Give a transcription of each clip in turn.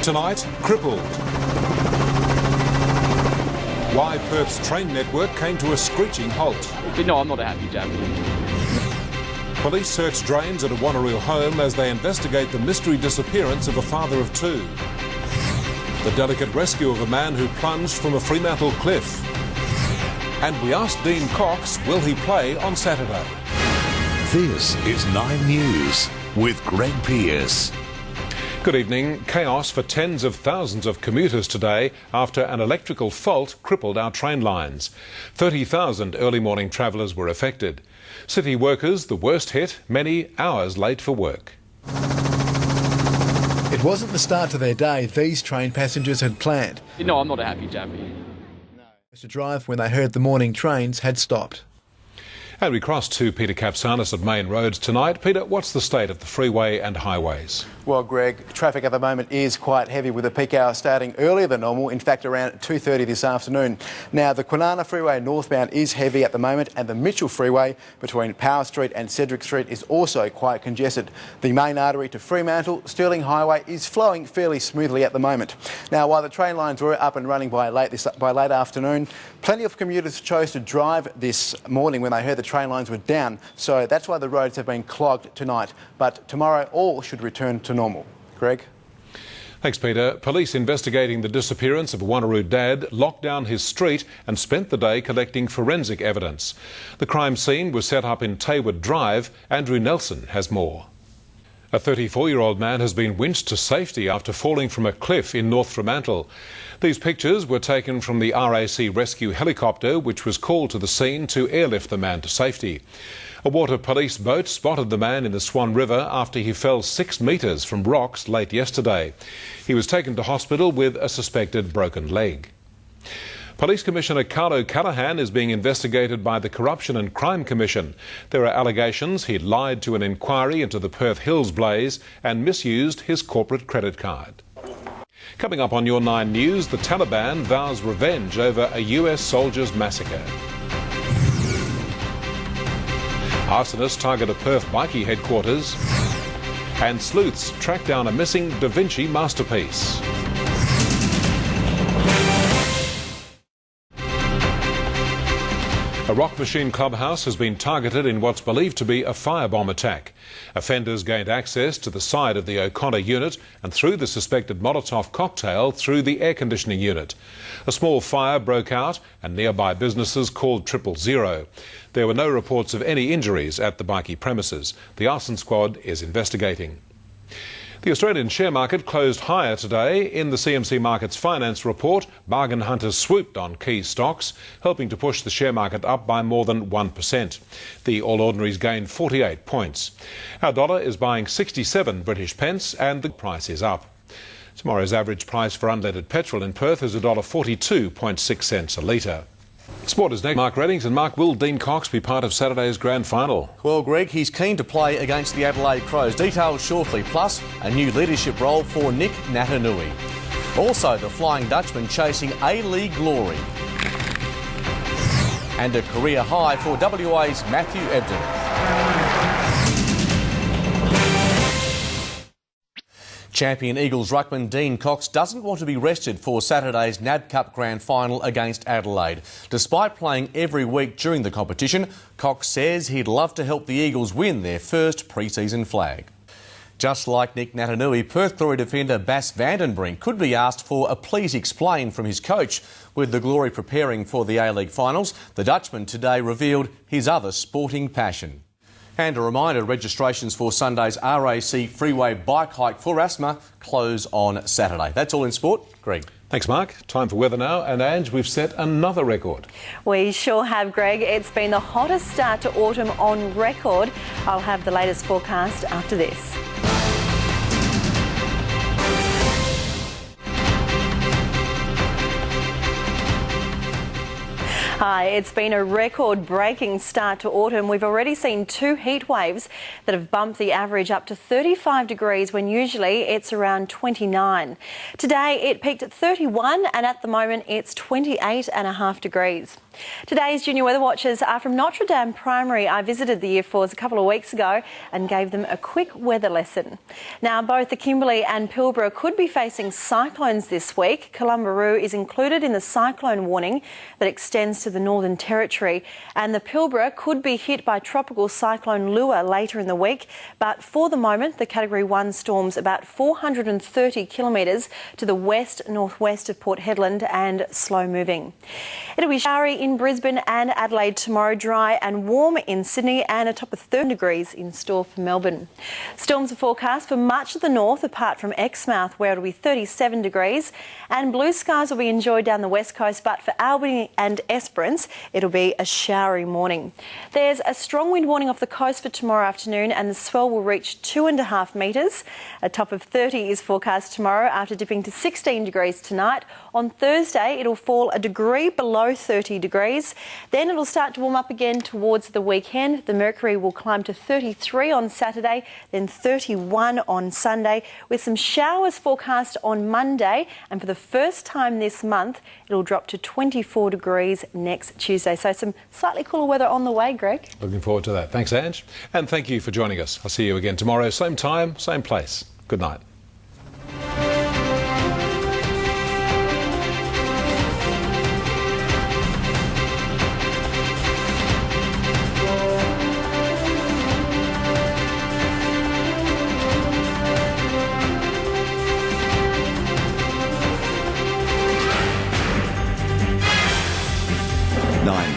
Tonight, crippled. Why Perth's train network came to a screeching halt. No, I'm not a happy chap. Police search drains at a Wanneroo home as they investigate the mystery disappearance of a father of two. The delicate rescue of a man who plunged from a Fremantle cliff. And we asked Dean Cox, will he play on Saturday? This is 9 News with Greg Pearce. Good evening. Chaos for tens of thousands of commuters today after an electrical fault crippled our train lines. 30,000 early morning travellers were affected. City workers, the worst hit, many hours late for work. It wasn't the start to their day these train passengers had planned. No, I'm not a happy chap. To drive when they heard the morning trains had stopped. And we cross to Peter Kapsanis at Main Roads tonight. Peter, what's the state of the freeway and highways? Well, Greg, traffic at the moment is quite heavy with the peak hour starting earlier than normal, in fact around 2:30 this afternoon. Now, the Kwinana Freeway northbound is heavy at the moment, and the Mitchell Freeway between Power Street and Cedric Street is also quite congested. The main artery to Fremantle, Stirling Highway, is flowing fairly smoothly at the moment. Now, while the train lines were up and running by late afternoon, plenty of commuters chose to drive this morning when they heard the train lines were down, so that's why the roads have been clogged tonight. But tomorrow all should return to normal. Greg? Thanks, Peter. Police investigating the disappearance of a Wanneroo dad locked down his street and spent the day collecting forensic evidence. The crime scene was set up in Taywood Drive. Andrew Nelson has more. A 34-year-old man has been winched to safety after falling from a cliff in North Fremantle. These pictures were taken from the RAC rescue helicopter, which was called to the scene to airlift the man to safety. A water police boat spotted the man in the Swan River after he fell 6 metres from rocks late yesterday. He was taken to hospital with a suspected broken leg. Police Commissioner Carlo Callaghan is being investigated by the Corruption and Crime Commission. There are allegations he'd lied to an inquiry into the Perth Hills blaze and misused his corporate credit card. Coming up on your 9 News, the Taliban vows revenge over a US soldier's massacre. Arsonists target a Perth bikie headquarters. And sleuths track down a missing Da Vinci masterpiece. A Rock Machine clubhouse has been targeted in what's believed to be a firebomb attack. Offenders gained access to the side of the O'Connor unit and threw the suspected Molotov cocktail through the air conditioning unit. A small fire broke out and nearby businesses called 000. There were no reports of any injuries at the bikie premises. The arson squad is investigating. The Australian share market closed higher today. In the CMC Markets Finance report, bargain hunters swooped on key stocks, helping to push the share market up by more than 1%. The All Ordinaries gained 48 points. Our dollar is buying 67 British pence and the price is up. Tomorrow's average price for unleaded petrol in Perth is $1.42.6 a litre. Sport is next. Mark Reddings and Mark, will Dean Cox be part of Saturday's grand final? Well, Greg, he's keen to play against the Adelaide Crows. Details shortly, plus a new leadership role for Nick Natanui. Also, the Flying Dutchman chasing A-League glory. And a career high for WA's Matthew Ebden. Champion Eagles ruckman Dean Cox doesn't want to be rested for Saturday's NAB Cup Grand Final against Adelaide. Despite playing every week during the competition, Cox says he'd love to help the Eagles win their first pre-season flag. Just like Nick Natanui, Perth Glory defender Bas Vandenbrink could be asked for a please explain from his coach. With the Glory preparing for the A-League finals, the Dutchman today revealed his other sporting passion. And a reminder, registrations for Sunday's RAC Freeway Bike Hike for Asthma close on Saturday. That's all in sport. Greg. Thanks, Mark. Time for weather now. And Ange, we've set another record. We sure have, Greg. It's been the hottest start to autumn on record. I'll have the latest forecast after this. Hi, it's been a record-breaking start to autumn. We've already seen 2 heat waves that have bumped the average up to 35 degrees when usually it's around 29. Today it peaked at 31 and at the moment it's 28.5 degrees. Today's Junior Weather Watchers are from Notre Dame Primary. I visited the Year 4s a couple of weeks ago and gave them a quick weather lesson. Now, both the Kimberley and Pilbara could be facing cyclones this week. Columbaroo is included in the cyclone warning that extends to the Northern Territory, and the Pilbara could be hit by tropical cyclone Lua later in the week. But for the moment, the Category 1 storm's about 430 kilometres to the west-northwest of Port Hedland and slow moving. It'll be showery in Brisbane and Adelaide tomorrow, dry and warm in Sydney, and a top of 30 degrees in store for Melbourne. Storms are forecast for much of the north, apart from Exmouth, where it'll be 37 degrees, and blue skies will be enjoyed down the west coast, but for Albany and Esperance, it'll be a showery morning. There's a strong wind warning off the coast for tomorrow afternoon, and the swell will reach 2.5 metres. A top of 30 is forecast tomorrow, after dipping to 16 degrees tonight. On Thursday, it'll fall a degree below 30 degrees. Then it'll start to warm up again towards the weekend. The mercury will climb to 33 on Saturday, then 31 on Sunday, with some showers forecast on Monday. And for the first time this month, it'll drop to 24 degrees next Tuesday. So some slightly cooler weather on the way, Greg. Looking forward to that. Thanks, Ange. And thank you for joining us. I'll see you again tomorrow, same time, same place. Good night.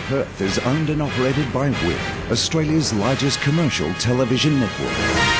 Perth is owned and operated by WIP, Australia's largest commercial television network.